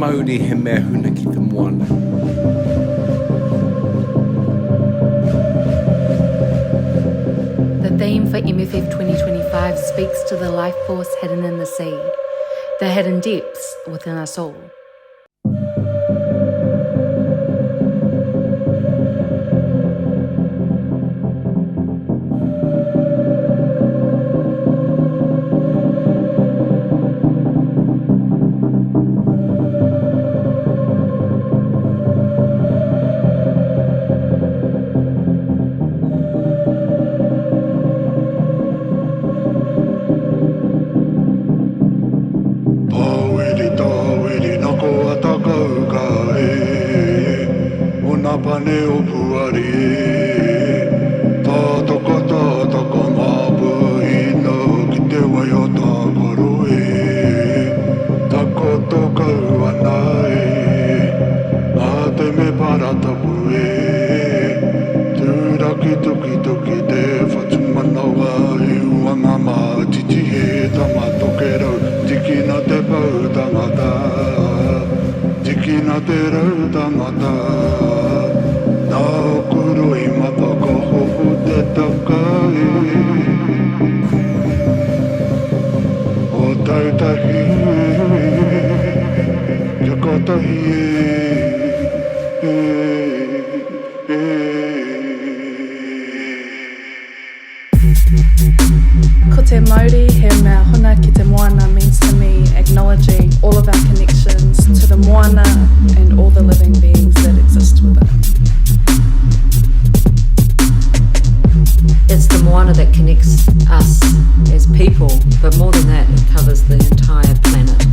Mauri he mea huna ki te Moana. The theme for MFF2025 speaks to the life force hidden in the sea, the hidden depths within us all. Pane o puari tātaka ngā puhina ki te wai o tā koro tako kau ana ngā te me paratapu tūraki tuki te whatumanawa uanga mā titi he tamatoke rau tikina te pau tangata tikina te rau tangata nā kuru I mata ka hoho te takai o tautahi kia kotahi Ko te Māori he mea huna ki te Moana means to me acknowledging all of our connections to the Moana and all the living beings that exist within. It's the Moana that connects us as people, but more than that, it covers the entire planet.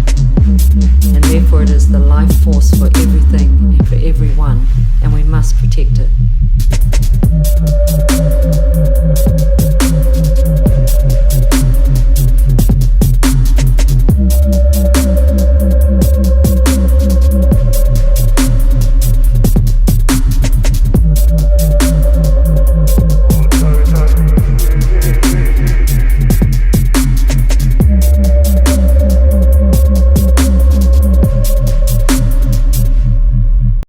And therefore it is the life force for everything and for everyone, and we must protect it.